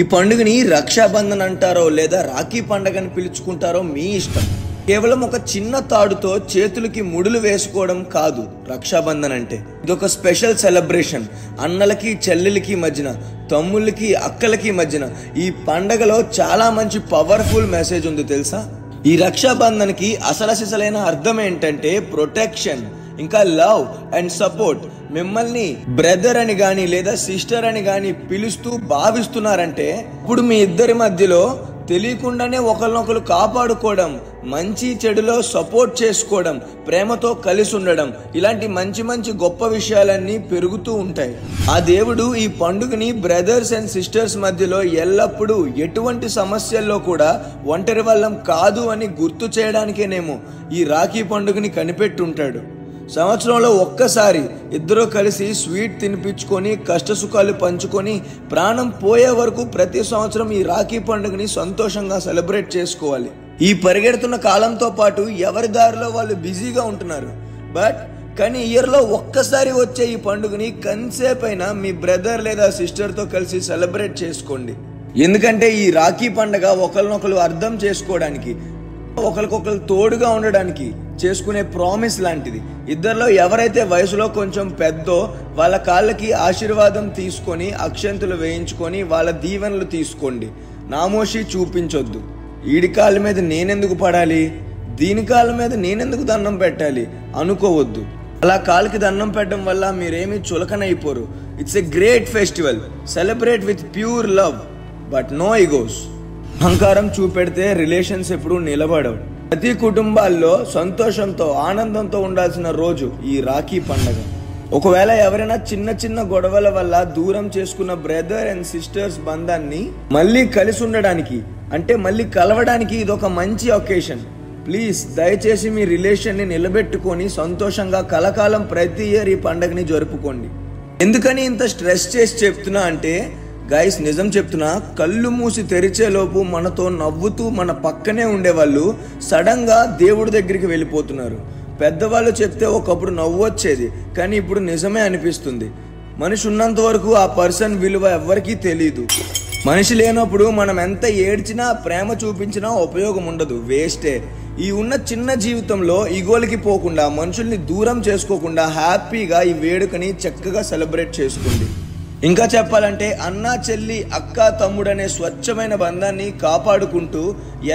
ఈ పండుగని రక్షాబంధన్ అంటారో లేదా రాఖీ పండుగని పిలుచుకుంటారో మీ ఇష్టం. కేవలం ఒక చిన్న తాడుతో చేతులకి ముడులు వేసుకోవడం కాదు రక్షాబంధన్ అంటే. ఇదొక స్పెషల్ సెలబ్రేషన్. అన్నలకి చెల్లెలకి మధ్యన, తమ్ముళ్ళకి అక్కలకి మధ్యన ఈ పండగలో చాలా మంచి పవర్ఫుల్ మెసేజ్ ఉంది తెలుసా. ఈ రక్షాబంధన్కి అసలైన అర్థం ఏంటంటే ప్రొటెక్షన్, ఇంకా లవ్ అండ్ సపోర్ట్. మిమ్మల్ని బ్రదర్ అని గాని లేదా సిస్టర్ అని గాని పిలుస్తూ భావిస్తున్నారంటే ఇప్పుడు మీ ఇద్దరి మధ్యలో తెలియకుండానే ఒకరినొకరు కాపాడుకోవడం, మంచి చెడులో సపోర్ట్ చేసుకోవడం, ప్రేమతో కలిసి ఉండడం, ఇలాంటి మంచి గొప్ప విషయాలన్నీ పెరుగుతూ ఉంటాయి. ఆ దేవుడు ఈ పండుగని బ్రదర్స్ అండ్ సిస్టర్స్ మధ్యలో ఎల్లప్పుడూ ఎటువంటి సమస్యల్లో కూడా ఒంటరి వాళ్ళం కాదు అని గుర్తు చేయడానికేనేమో ఈ రాఖీ పండుగని కనిపెట్టుంటాడు. సంవత్సరంలో ఒక్కసారి ఇద్దరు కలిసి స్వీట్ తినిపించుకొని కష్టసుఖాలు పంచుకొని ప్రాణం పోయే వరకు ప్రతి సంవత్సరం ఈ రాఖీ పండుగని సంతోషంగా సెలబ్రేట్ చేసుకోవాలి. ఈ పరిగెడుతున్న కాలంతో పాటు ఎవరి దారిలో వాళ్ళు బిజీగా ఉంటున్నారు. కానీ ఇయర్లో ఒక్కసారి వచ్చే ఈ పండుగని కన్సేపైనా మీ బ్రదర్ లేదా సిస్టర్తో కలిసి సెలబ్రేట్ చేసుకోండి. ఎందుకంటే ఈ రాఖీ పండుగ ఒకరినొకరు అర్థం చేసుకోవడానికి, ఒకరికొకరు తోడుగా ఉండడానికి చేసుకునే ప్రామిస్ లాంటిది. ఇద్దరిలో ఎవరైతే వయసులో కొంచెం పెద్దో వాళ్ళ కాళ్ళకి ఆశీర్వాదం తీసుకొని అక్షంతులు వేయించుకొని వాళ్ళ దీవెనలు తీసుకోండి. నామోషి చూపించొద్దు. ఈడి కాళ్ళ మీద నేనెందుకు పడాలి, దీని కాళ్ళ మీద నేనెందుకు దండం పెట్టాలి అనుకోవద్దు. అలా కాళ్ళకి దండం పెట్టడం వల్ల మీరేమీ చులకనైపోరు. It's a great festival. Celebrate with pure love but no egos. అహంకారం చూపెడితే రిలేషన్స్ ఎప్పుడు నిలబడవు. ప్రతి కుటుంబాల్లో సంతోషంతో ఆనందంతో ఉండాల్సిన రోజు ఈ రాఖీ పండుగ. ఒకవేళ ఎవరైనా చిన్న గొడవల వల్ల దూరం చేసుకున్న బ్రదర్ అండ్ సిస్టర్స్ బంధాన్ని మళ్ళీ కలిసి ఉండడానికి, అంటే మళ్ళీ కలవడానికి ఇదొక మంచి ఒకేషన్. ప్లీజ్ దయచేసి మీ రిలేషన్ని నిలబెట్టుకొని సంతోషంగా కలకాలం ప్రతి ఇయర్ ఈ పండుగని జరుపుకోండి. ఎందుకని ఇంత స్ట్రెస్ చేసి చెప్తున్నా అంటే గైస్, నిజం చెప్తున్నా, కళ్ళు మూసి తెరిచేలోపు మనతో నవ్వుతూ మన పక్కనే ఉండేవాళ్ళు సడన్ గా దేవుడి దగ్గరికి వెళ్ళిపోతున్నారు. పెద్దవాళ్ళు చెప్తే ఒకప్పుడు నవ్వు వచ్చేది, కానీ ఇప్పుడు నిజమే అనిపిస్తుంది. మనిషి ఉన్నంత వరకు ఆ పర్సన్ విలువ ఎవ్వరికీ తెలియదు. మనిషి లేనప్పుడు మనం ఎంత ఏడ్చినా ప్రేమ చూపించినా ఉపయోగం ఉండదు, వేస్టే. ఈ ఉన్న చిన్న జీవితంలో ఈగోలకి పోకుండా, మనుషుల్ని దూరం చేసుకోకుండా హ్యాపీగా ఈ వేడుకని చక్కగా సెలబ్రేట్ చేసుకోండి. ఇంకా చెప్పాలంటే అన్న చెల్లి అక్క తమ్ముడు అనే స్వచ్ఛమైన బంధాన్ని కాపాడుకుంటూ,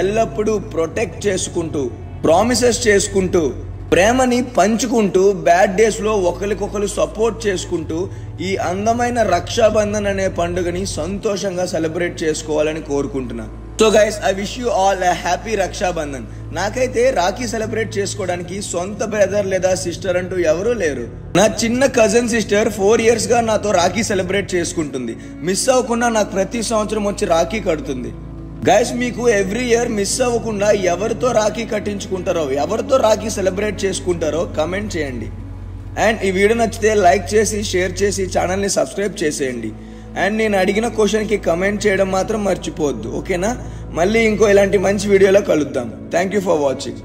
ఎల్లప్పుడూ ప్రొటెక్ట్ చేసుకుంటూ, ప్రామిసెస్ చేసుకుంటూ, ప్రేమని పంచుకుంటూ, బ్యాడ్ డేస్ లో ఒకరికొకరు సపోర్ట్ చేసుకుంటూ ఈ అందమైన రక్షాబంధన్ అనే పండుగని సంతోషంగా సెలబ్రేట్ చేసుకోవాలని కోరుకుంటున్నా. So guys, I wish you all a happy Rakshabandhan. నాకైతే రాఖీ సెలబ్రేట్ చేసుకోవడానికి సొంత బ్రదర్ లేదా సిస్టర్ అంటూ ఎవరూ లేరు. నా చిన్న కజిన్ సిస్టర్ 4 years గా నాతో రాఖీ సెలబ్రేట్ చేసుకుంటుంది. మిస్ అవ్వకుండా నాకు ప్రతి సంవత్సరం వచ్చి రాఖీ కడుతుంది. గైస్, మీకు ఎవ్రీ ఇయర్ మిస్ అవ్వకుండా ఎవరితో రాఖీ కట్టించుకుంటారో, ఎవరితో రాఖీ సెలబ్రేట్ చేసుకుంటారో కమెంట్ చేయండి. అండ్ ఈ వీడియో నచ్చితే లైక్ చేసి, షేర్ చేసి ఛానల్ని సబ్స్క్రైబ్ చేసేయండి. అండ్ నేను అడిగిన క్వశ్చన్కి కమెంట్ చేయడం మాత్రం మర్చిపోవద్దు, ఓకేనా? మళ్ళీ ఇంకో ఇలాంటి మంచి వీడియోలో కలుద్దాం. Thank you for watching.